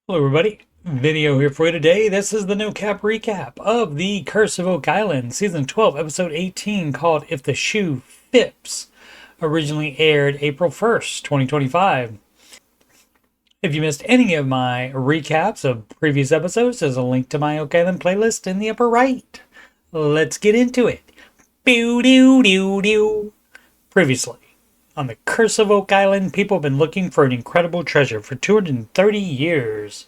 Hello everybody, video here for you today. This is the no cap recap of the Curse of Oak Island, Season 12, Episode 18, called If the Shoe Phips, originally aired April 1st, 2025. If you missed any of my recaps of previous episodes, there's a link to my Oak Island playlist in the upper right. Let's get into it. Previously, on the Curse of Oak Island, people have been looking for an incredible treasure for 230 years.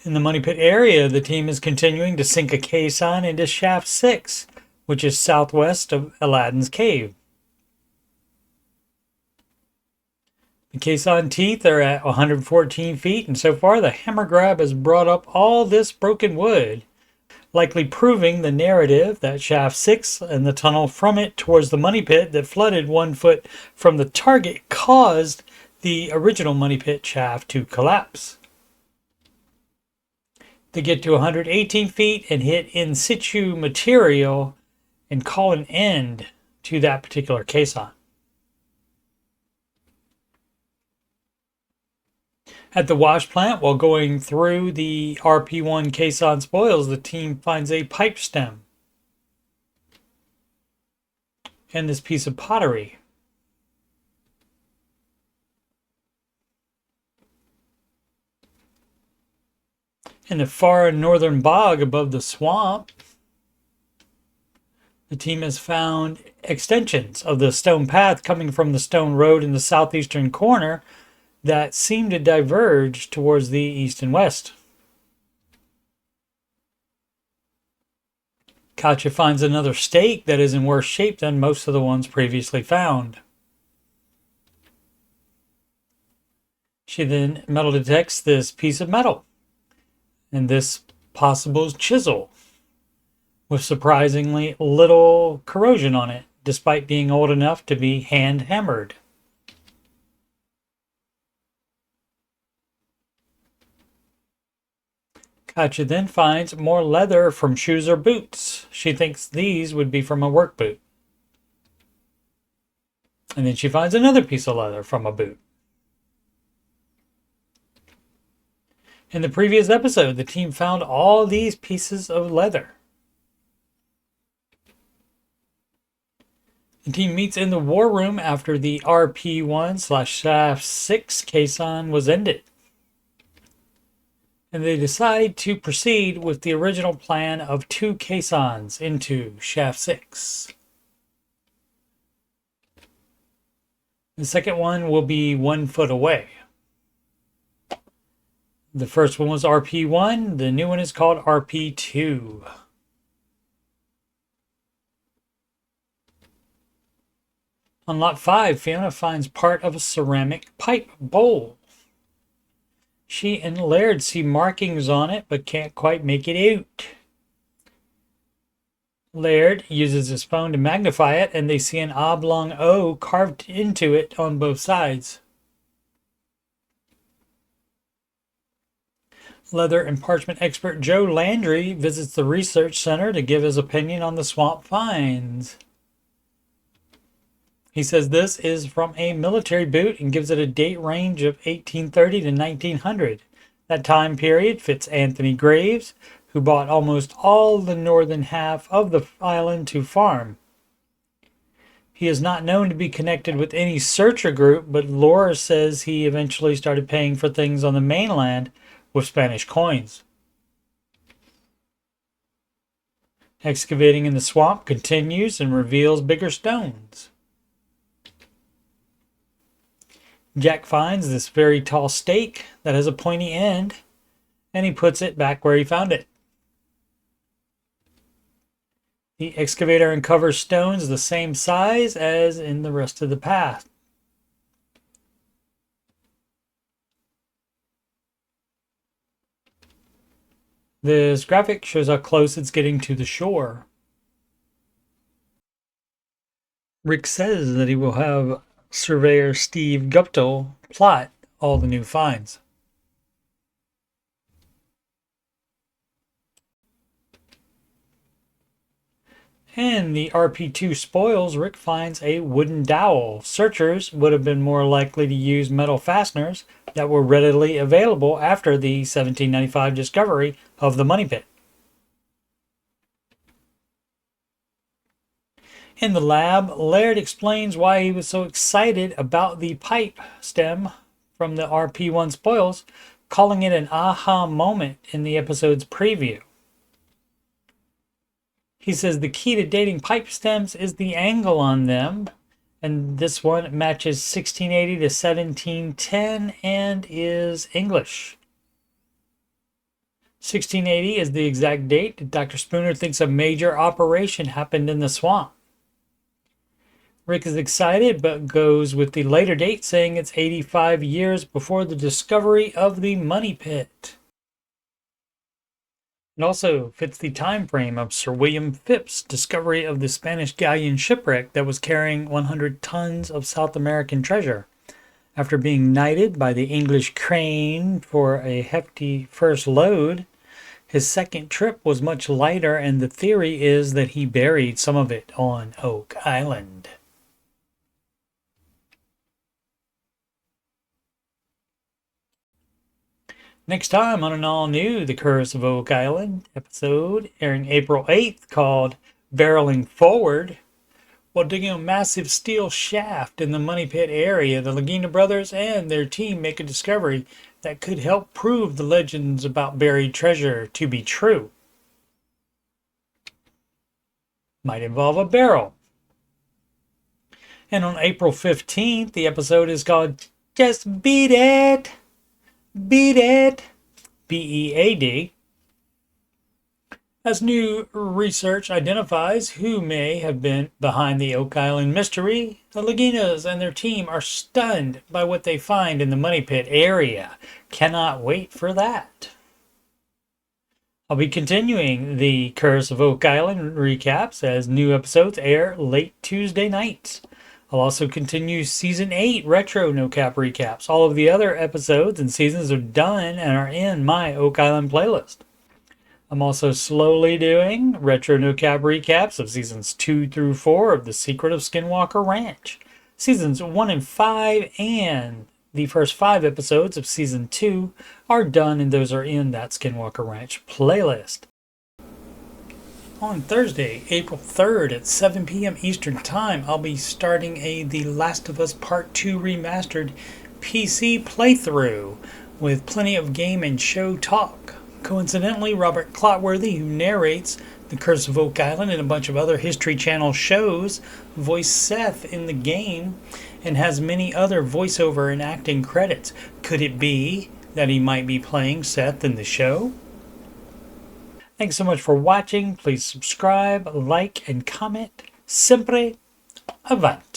In the Money Pit area, the team is continuing to sink a caisson into Shaft 6, which is southwest of Aladdin's Cave. The caisson teeth are at 114 feet, and so far the hammer grab has brought up all this broken wood, likely proving the narrative that Shaft 6 and the tunnel from it towards the Money Pit that flooded 1 foot from the target caused the original Money Pit shaft to collapse. They get to 118 feet and hit in situ material and call an end to that particular caisson. At the wash plant, while going through the RP1 caisson spoils, the team finds a pipe stem and this piece of pottery. In the far northern bog above the swamp, the team has found extensions of the stone path coming from the stone road in the southeastern corner that seem to diverge towards the east and west. Katja finds another stake that is in worse shape than most of the ones previously found. She then metal detects this piece of metal and this possible chisel with surprisingly little corrosion on it, despite being old enough to be hand hammered. Katja then finds more leather from shoes or boots. She thinks these would be from a work boot. And then she finds another piece of leather from a boot. In the previous episode, the team found all these pieces of leather. The team meets in the war room after the RP1/Shaft 6 caisson was ended. And they decide to proceed with the original plan of 2 caissons into Shaft 6. The second one will be 1 foot away. The first one was RP1, the new one is called RP2. On lot 5, Fiona finds part of a ceramic pipe bowl. She and Laird see markings on it, but can't quite make it out. Laird uses his phone to magnify it, and they see an oblong O carved into it on both sides. Leather and parchment expert Joe Landry visits the research center to give his opinion on the swamp finds. He says this is from a military boot and gives it a date range of 1830 to 1900. That time period fits Anthony Graves, who bought almost all the northern half of the island to farm. He is not known to be connected with any searcher group, but Laura says he eventually started paying for things on the mainland with Spanish coins. Excavating in the swamp continues and reveals bigger stones. Jack finds this very tall stake that has a pointy end, and he puts it back where he found it. The excavator uncovers stones the same size as in the rest of the path. This graphic shows how close it's getting to the shore. Rick says that he will have surveyor Steve Guptill plot all the new finds. In the RP2 spoils, Rick finds a wooden dowel. Searchers would have been more likely to use metal fasteners that were readily available after the 1795 discovery of the money pit. In the lab, Laird explains why he was so excited about the pipe stem from the RP1 spoils, calling it an aha moment in the episode's preview. He says the key to dating pipe stems is the angle on them, and this one matches 1680 to 1710 and is English. 1680 is the exact date. Dr. Spooner thinks a major operation happened in the swamp. Rick is excited but goes with the later date, saying it's 85 years before the discovery of the money pit. It also fits the time frame of Sir William Phips' discovery of the Spanish galleon shipwreck that was carrying 100 tons of South American treasure. After being knighted by the English Crane for a hefty first load, his second trip was much lighter, and the theory is that he buried some of it on Oak Island. Next time on an all-new The Curse of Oak Island episode, airing April 8th, called Barreling Forward. While digging a massive steel shaft in the money pit area, the Lagina brothers and their team make a discovery that could help prove the legends about buried treasure to be true. Might involve a barrel. And on April 15th, the episode is called Just Beat It! Beat It! BEAD. As new research identifies who may have been behind the Oak Island mystery, the Laginas and their team are stunned by what they find in the money pit area. Cannot wait for that. I'll be continuing the Curse of Oak Island recaps as new episodes air late Tuesday nights. I'll also continue Season 8 Retro No Cap recaps. All of the other episodes and seasons are done and are in my Oak Island playlist. I'm also slowly doing Retro No Cap recaps of Seasons 2 through 4 of The Secret of Skinwalker Ranch. Seasons 1 and 5 and the first 5 episodes of Season 2 are done, and those are in that Skinwalker Ranch playlist. On Thursday, April 3rd at 7 p.m. Eastern Time, I'll be starting The Last of Us Part 2 Remastered PC playthrough with plenty of game and show talk. Coincidentally, Robert Clotworthy, who narrates The Curse of Oak Island and a bunch of other History Channel shows, voiced Seth in the game and has many other voiceover and acting credits. Could it be that he might be playing Seth in the show? Thanks so much for watching. Please subscribe, like, and comment. Sempre avanti.